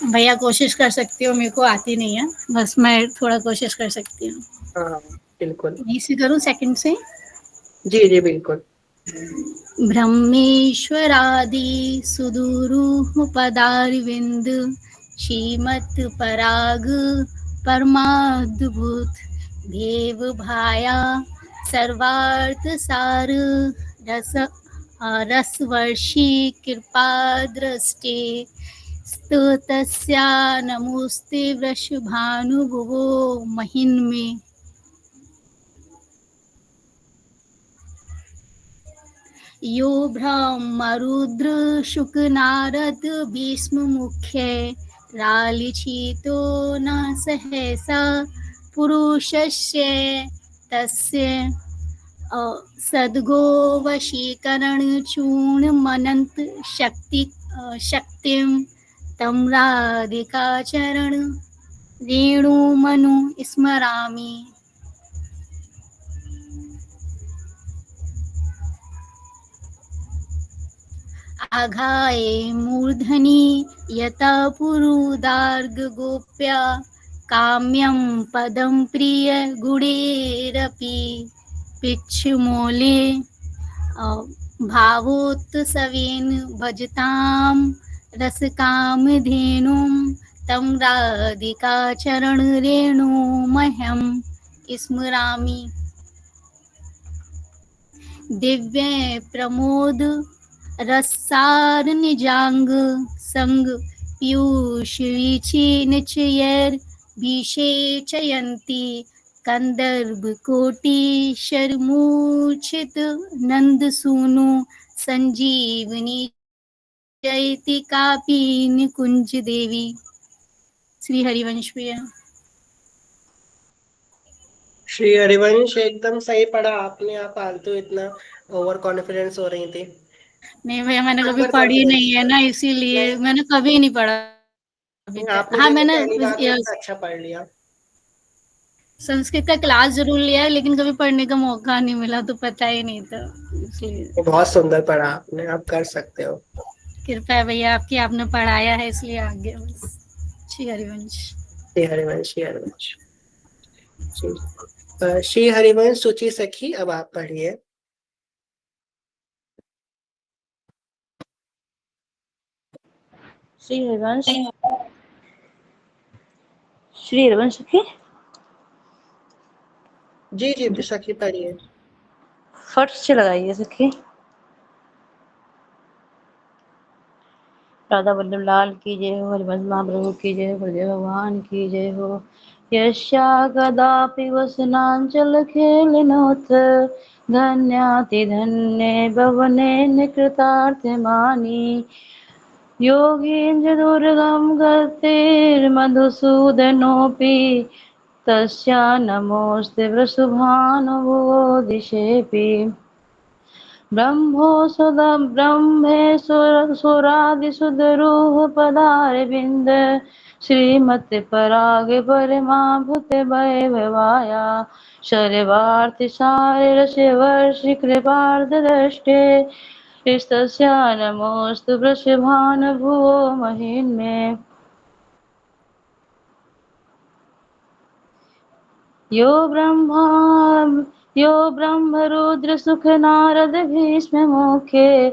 भैया, कोशिश कर सकती हूँ, मेरे को आती नहीं है, बस मैं थोड़ा कोशिश कर सकती हूँ। हाँ बिल्कुल। यहीं से करूँ, सेकंड से। जी जी बिल्कुल। ब्रह्मेश्वरादि सुदुरूह पदारविंद श्रीमत् पराग परमाद्भुत देव भाया सर्वार्थ सार रस रसवर्षी कृपा दृष्टि स्तुतस्या नमोस्ते वृषभानुभुवो महिन्मे। यो ब्रह्मरुद्र शुकनारद भीष्म मुख्य रालिछितो न सहसा पुरुषस्य तस्य सद्गो वशीकरण चूर्ण मनंत शक्तिम तम राधिका चरण रेणु मनु स्मरामि। आघाये मूर्धनि यता पुरुदार्ग गोप्या काम्यं पदं प्रिय गुणेरपि पिच्छमूले भावोत्सवेन भजतां रसकामधेनुं तं राधिका चरण रेणुमह्यं स्मरामि। दिव्य प्रमोद रसार निजांग संग पीयूष वीची निचयैर विषेचयन्ति कंदर्भ कोटि शर्मूर्छित नंद सूनु संजीवनी जयति कापी निकुंज देवी। श्री हरिवंश प्रिय। श्री हरिवंश एकदम सही पढ़ा आपने। आप फालतू इतना ओवर कॉन्फिडेंस हो रही थी। नहीं भैया, मैंने कभी नंबर कम पढ़ी मिलेंगे। नहीं है ना, इसीलिए नहीं, मैंने कभी नहीं पढ़ा अभी तक। आपने हाँ, देखो मैंने पहली बार में इतना अच्छा पढ़ लिया। संस्कृत का क्लास जरूर लिया है, लेकिन कभी पढ़ने का मौका नहीं मिला, तो पता ही नहीं था, इसलिए। बहुत सुंदर पढ़ा आपने, आप कर सकते हो। कृपया है भैया आपकी, आपने पढ़ाया है इसलिए आ गया बस। श्री हरिवंश। श्री हरिवंश, श्री हरिवंश। श्री हरिवंश सुचि सखी, अब आप पढ़िए। श्री हरिवंश, श्री हरिवंश सखी, जी जी सखी पढ़िए। फट से लगाइए सखी। राधा वल्लभ लाल की जय हो, हरिवंश महाप्रभु की जय हो, गुरुदेव भगवान की जय हो। यस्या कदापि वसनांचल खेलनोथ धन्याति धन्ये भवने कृतार्थमानि। योगीन्द्र दुर्गम गतिर्मधुसूदनोऽपि तस्या नमोऽस्ते वृषभानुभवोदिशेऽपि। ब्रह्मेशुरादिसुदरूह पदारविन्द श्रीमत्पराग परिमाभूत वैभवाया शर्वार्थिसार रसवर्षि कृपार्धदृष्टे तस्या नमोऽस्तु वृषभानुभुवो महिम्ने। यो ब्रह्म सुख नारद भीष्म मुखे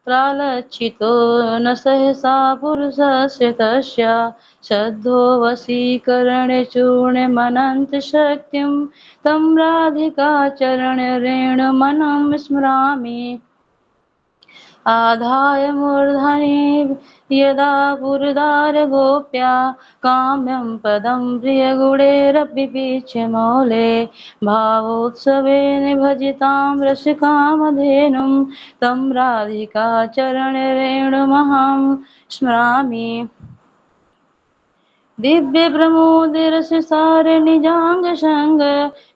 प्रालच्चितो न सहसा पुरुषस्य तस्य शद्धो वशीकरणे चूर्णे मनन्त शक्तिं तं राधिका चरण रेणुमनं स्मरामि। आधाय मूर्धनि यदा पुरदार गोप्या काम्यं पदं प्रियगुणैरपि पीच्छमौले भावोत्सवेन भजितां रसिकामधेनुं तं राधिका चरणरेणुमहं स्मरामि। दिव्य प्रमोद रस सार निजांग संग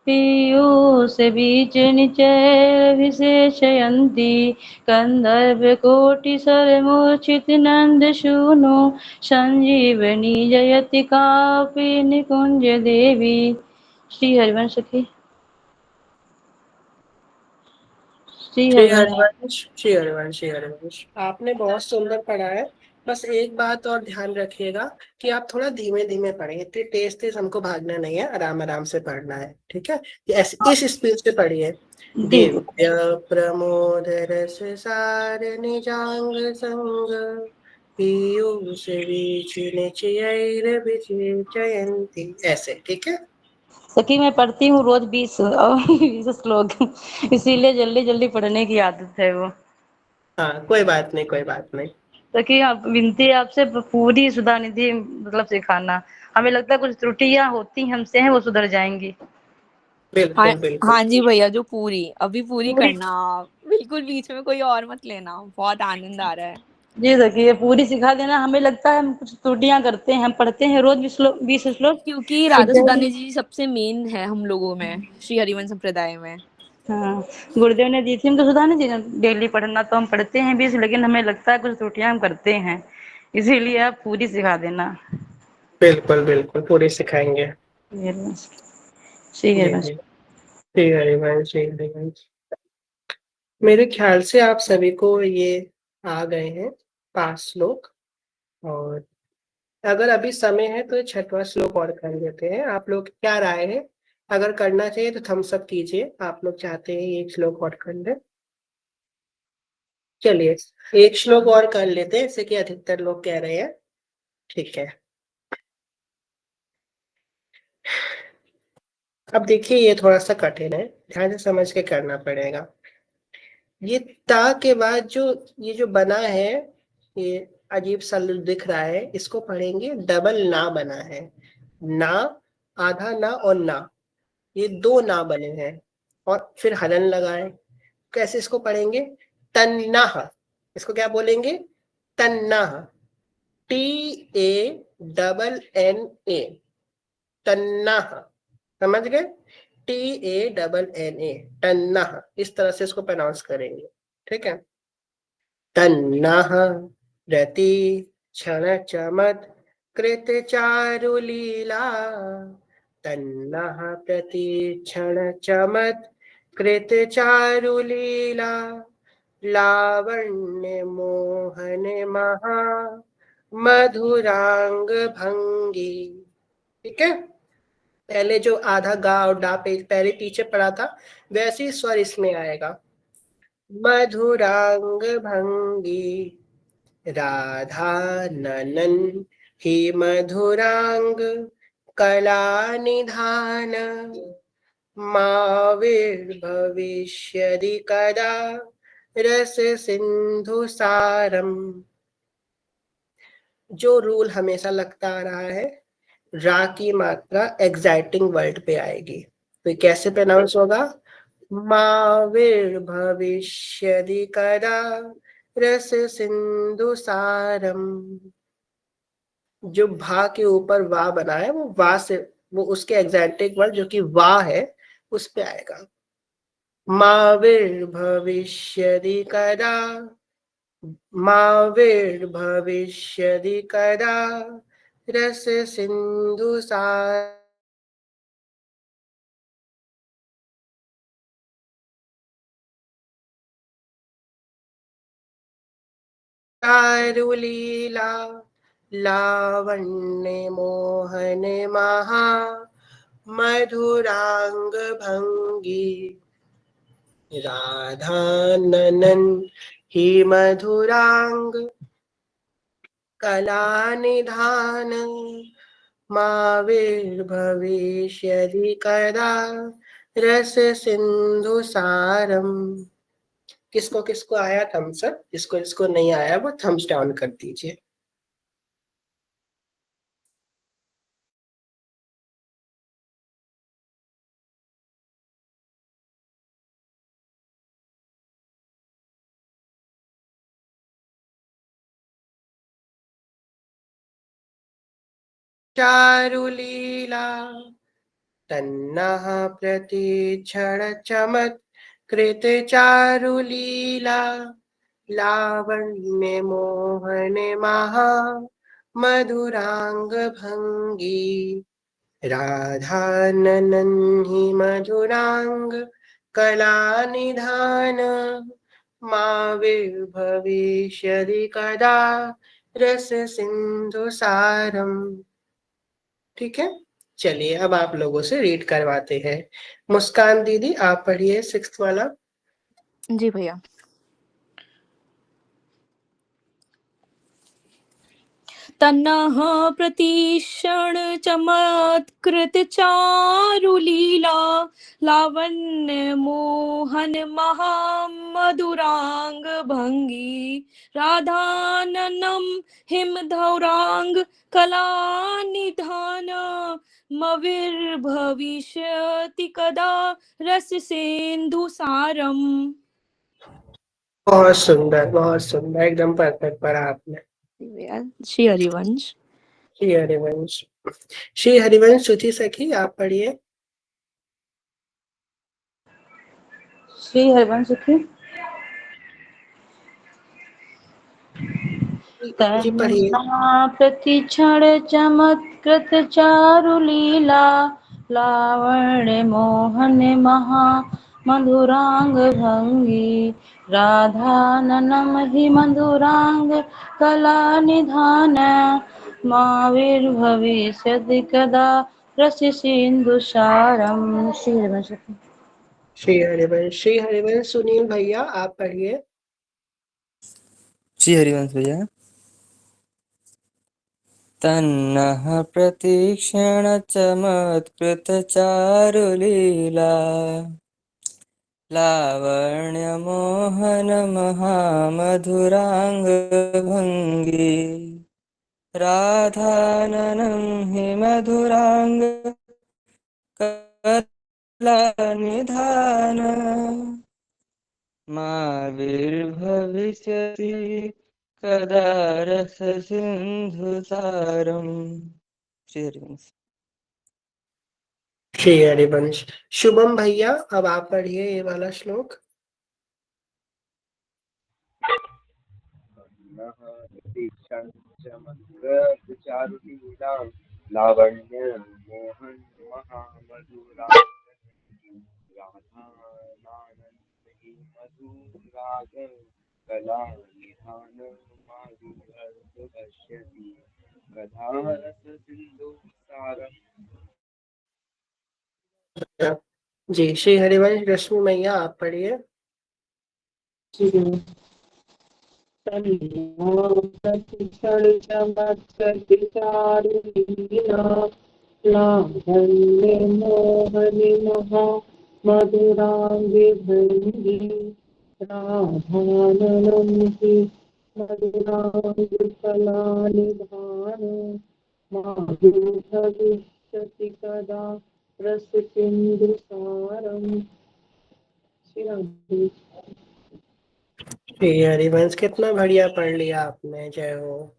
पीयूष बीच निचैर विशेषयन्ति कंदर्प कोटि सर मूर्छित नंद सूनु संजीवनी जयति कापि निकुंज देवी। श्री हरिवंश सखी। श्री श्री हरिवंश। हरिवंश, श्री हरिवंश, श्री हरिवंश, आपने बहुत सुंदर पढ़ा है। बस एक बात और ध्यान रखिएगा कि आप थोड़ा धीमे धीमे पढ़ें। इतनी तेज तेज हमको भागना नहीं है, आराम आराम से पढ़ना है, ठीक है। इस स्पीड से पढ़िए। जी जी। दिव्य प्रमोद रस सार निजांग संग पीयूष वीचिन चियैर विचिंचयन्ति, ऐसे, ठीक है। सखी मैं पढ़ती हूँ रोज 20 श्लोक, इसीलिए जल्दी जल्दी पढ़ने की आदत है वो। हाँ कोई बात नहीं, कोई बात नहीं। सखी आप विनती है आपसे पूरी सुधा निधि मतलब सिखाना। हमें लगता है कुछ त्रुटियां होती हमसे हैं, वो सुधर जाएंगी। हाँ बिल्कुल बिल्कुल। हाँ जी भैया, जो पूरी अभी पूरी पूरी करना, बिल्कुल बीच में कोई और मत लेना, बहुत आनंद आ रहा है। जी देखिए, पूरी सिखा देना, हमें लगता है हम कुछ त्रुटियां करते हैं, हम पढ़ते हैं रोज 20 श्लोक, क्योंकि राधा सुदाने जी सबसे मेन है हम लोगों में, श्री हरिवंश संप्रदाय में। हाँ, गुरुदेव ने दी थी हमको सुधाने जी ने, डेली पढ़ना, तो हम पढ़ते हैं 20, लेकिन हमें लगता है कुछ त्रुटियां हम करते हैं, इसीलिए आप पूरी सिखा देना। बिल्कुल बिल्कुल, पूरी सिखाएंगे। श्री जी हरिवंश। जी, श्री हरिवंश, श्री हरिवंश। मेरे ख्याल से आप सभी को ये आ गए हैं 5 श्लोक, और अगर अभी समय है तो 6वां श्लोक और कर लेते हैं। आप लोग क्या राय है? अगर करना चाहिए तो थम्स अप कीजिए, आप लोग चाहते हैं एक श्लोक और कर लें। चलिए, एक श्लोक और कर लेते हैं, जैसे कि अधिकतर लोग कह रहे हैं। ठीक है, अब देखिए ये थोड़ा सा कठिन है, ध्यान से समझ के करना पड़ेगा। ये ता के बाद जो ये जो बना है, ये अजीब सा दिख रहा है, इसको पढ़ेंगे डबल ना बना है। ना, आधा ना और ना, ये 2 ना बने हैं, और फिर हलन लगाए। कैसे इसको पढ़ेंगे? तन्नाह, इसको क्या बोलेंगे? तन्नाह, TANNA, तन्नाह, समझ गए? TANNA, तन्नाह, इस तरह से इसको प्रोनाउंस करेंगे। ठीक है, तन्नाह रति क्षण चमत कृत चारुलीला, तन्नाह प्रति क्षण चमत कृत चारुलीला, लावण्य मोहन महा मधुरांग भंगी। ठीक है, पहले जो आधा गा और डा पे पहले पीछे पड़ा था, वैसे ही स्वर इसमें आएगा। मधुरांग भंगी, राधा ननन ही मधुरांग कला निधान, माविर्भविष्यदि कदा रस सिंधु सारम। जो रूल हमेशा लगता आ रहा है, रा की मात्रा एग्जाइटिंग वर्ड पे आएगी, तो कैसे प्रोनाउंस होगा? माविर्भविष्यदि कदा रस सिंधु सारम। जो भा के ऊपर वा बना है, वो वा से, वो उसके एग्जैक्टिव वर्ड जो कि वा है, उस पे आएगा। माविर्भविष्यदि कदा, माविर्भविष्यदि कदा रस सिंधु चारुलीला, लावण्य मोहन महा मधुरांग भंगी, राधा ननन ही मधुरांग कला निधान, माविर्भविष्यदि कदा रस सिंधु सारम। किसको किसको आया थम्स अप? जिसको जिसको नहीं आया वो थम्स डाउन कर दीजिए। चारुलीला, तन्नः प्रतिक्षण चमत् कृत चारुलीला, लावण्य मोहन महा मधुरांग भंगी, राधा ननन ही मधुरांग कला निधान, माविर्भविष्यदि कदा रस सिंधु सारम। ठीक है, चलिए अब आप लोगों से रीड करवाते हैं। मुस्कान दीदी आप पढ़िए 6th वाला। जी भैया। तन्नः प्रतीक्षण चमत्कृत चारुलीला, लावण्य मोहन महामधुरांग भंगी, राधाननम हिमधौरांग कला निधान, मविर्भविष्यति कदा रस सेंधु सारम। बहुत सुंदर, एकदम परफेक्ट पढ़ा आपने। श्री हरिवंश। श्री हरिवंश, श्री हरिवंश श्रुति सखी आप पढ़िए। श्री हरिवंश की जी पढ़िए। तन्ना प्रतिक्षण चमत्कृत चारु लीला लावण्य मोहन महा मधुरांग भंगी राधाननम हि मधुरांग कला निधान माविर्भविष्यति कदा रसि सिंधु सारम। श्री हरिवंश सुनील भैया आप पढ़िए। श्री हरिवंश भैया। तन्नः प्रतीक्षण चमत्कृत चारुलीला लावण्य मोहन महामधुरांग भंगी राधाननं हि मधुरांग कला निधान माविर्भविष्यति कदा रस सिंधु सारम। श्री हरिवंश। श्री हरिवंश। शुभम भैया अब आप पढ़िए ये वाला श्लोक। लावण्य मोहन महामधुरा राधानंदी मधुराग कला निधान माधुर्यति कथा रस सिंधु सारम। जी श्री हरिवंश रश्मि मैया आप पढ़िए। लावण्य मोहनि महा मधुरांगी भंगी राधाननं हि मधुरांग कला निधान माधुर्यति कदा रस सिंधु सारम। श्री हरिवंश कितना बढ़िया पढ़ लिया आपने, जय हो।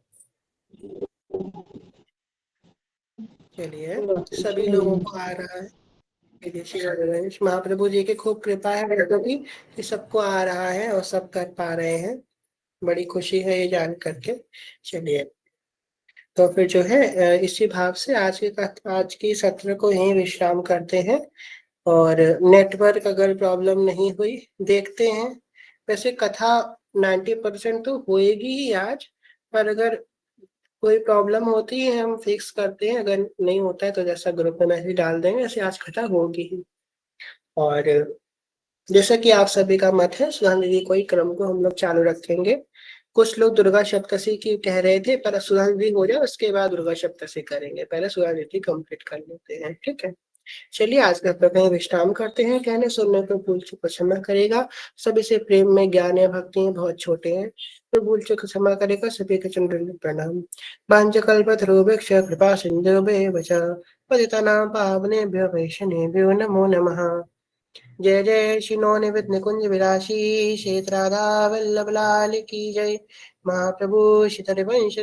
चलिए सभी लोगों को आ रहा है। श्री हरिवंश महाप्रभु जी की खूब कृपा है क्योंकि कि सबको आ रहा है और सब कर पा रहे हैं, बड़ी खुशी है ये जान करके। चलिए तो फिर जो है इसी भाव से आज की सत्र को यहीं विश्राम करते हैं। और नेटवर्क अगर प्रॉब्लम नहीं हुई देखते हैं, वैसे कथा 90% तो होएगी ही आज, पर अगर कोई प्रॉब्लम होती है हम फिक्स करते हैं, अगर नहीं होता है तो जैसा ग्रुप में मैसेज डाल देंगे ऐसे आज कथा होगी ही। और जैसा कि आप सभी का मत है सुधांशु जी कोई क्रम को हम लोग चालू रखेंगे। कुछ लोग दुर्गा सप्तशी की कह रहे थे, पर सुधांशु जी हो जाए उसके बाद दुर्गा सप्तशी करेंगे, पहले सुधांशु जी कंप्लीट कर लेते हैं, ठीक है। चलिए आज का कहीं विश्राम करते हैं। कहने सुनने को भूल चूक क्षमा करेगा, सभी से प्रेम में ज्ञान या भक्ति में बहुत छोटे हैं तो भूल चूक क्षमा करेगा, सभी के चंद्र प्रणाम। वाञ्छकल्पतरुभ्यश्च कृपा सिन्धुभ्येव च पतितानां पावनेभ्यो वैष्णवेभ्यो नमो नमः। जय जय श्री नौ निवृत्त निकुंज विलासी श्वेत राधा वल्लभ लाल की जय। महाप्रभु श्री हरिवंश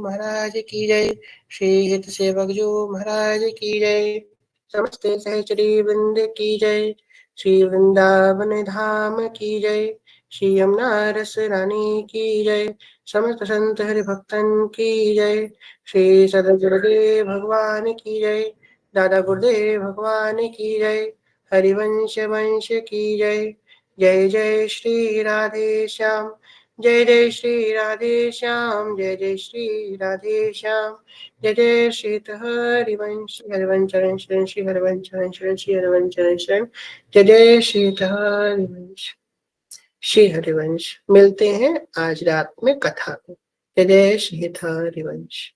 महाराज की जय। श्री हित सेवक जो महाराज की जय। समस्ते सहचरी वृंद की जय। श्री वृंदावन धाम की जय। श्री यमुना रस रानी की जय। समस्त संत हरि भक्तन की जय। श्री सदगुरुदेव भगवान की जय। दादा गुरुदेव भगवान की जय। हरिवंश वंश की जय। जय जय श्री राधे श्याम। जय जय श्री राधे श्याम। जय जय श्री राधे श्याम। जय जय श्री हरिवंश हरिवंश शरण श्री हरिवंश शरण श्री हरिवंश शरण। जय जय श्री हरिवंश श्री हरिवंश। मिलते हैं आज रात में कथा में। जय जय श्री हरिवंश।